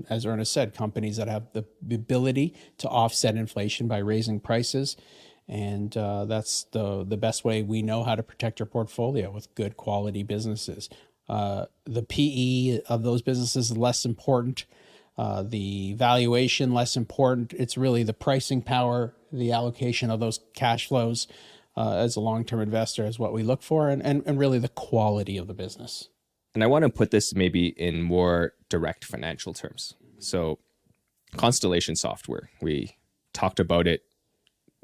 as Ernest said, companies that have the ability to offset inflation by raising prices. And that's the best way we know how to protect your portfolio, with good quality businesses. The PE of those businesses is less important. The valuation less important. It's really the pricing power, the allocation of those cash flows as a long-term investor is what we look for, and really the quality of the business. And I want to put this maybe in more direct financial terms. So Constellation Software, we talked about it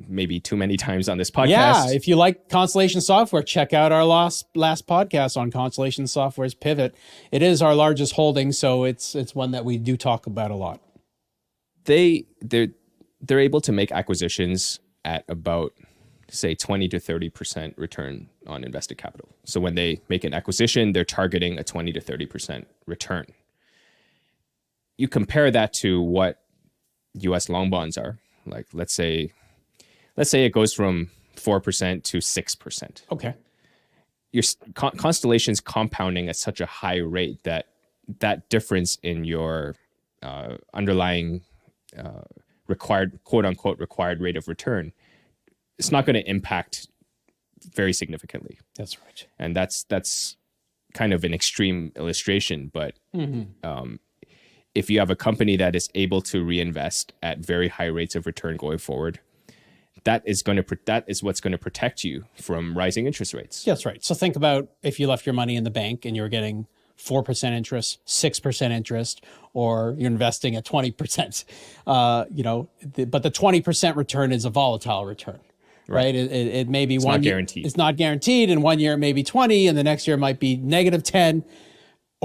maybe too many times on this podcast. Yeah, if you like Constellation Software, check out our last podcast on Constellation Software's pivot. It is our largest holding, so it's one that we do talk about a lot. They're able to make acquisitions at about, say, 20 to 30% return on invested capital. So when they make an acquisition, they're targeting a 20 to 30% return. You compare that to what US long bonds are. Like, let's say it goes from 4% to 6%. Okay. Your Constellation's compounding at such a high rate that difference in your underlying required, quote unquote, required rate of return, it's not going to impact very significantly. That's right. And that's kind of an extreme illustration, but if you have a company that is able to reinvest at very high rates of return going forward, that is what's going to protect you from rising interest rates. That's right. So think about if you left your money in the bank and you were getting 4% interest, 6% interest, or you're investing at 20%. But the 20% return is a volatile return, right? It may be not guaranteed. It's not guaranteed. And one year it may be 20, and the next year it might be negative 10.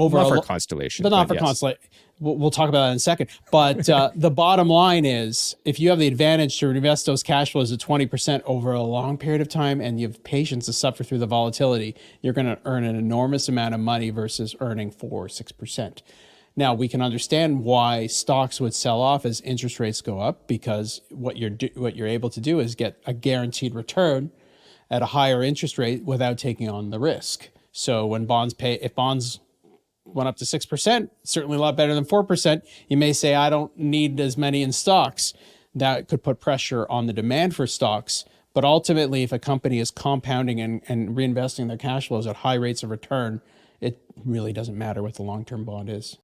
Not for Constellation. But not for Constellation. We'll talk about that in a second. But the bottom line is, if you have the advantage to invest those cash flows at 20% over a long period of time, and you have patience to suffer through the volatility, you're going to earn an enormous amount of money versus earning 4 or 6%. Now, we can understand why stocks would sell off as interest rates go up, because what you're able to do is get a guaranteed return at a higher interest rate without taking on the risk. So when if bonds went up to 6%, certainly a lot better than 4%. You may say, I don't need as many in stocks. That could put pressure on the demand for stocks. But ultimately, if a company is compounding and reinvesting their cash flows at high rates of return, it really doesn't matter what the long-term bond is.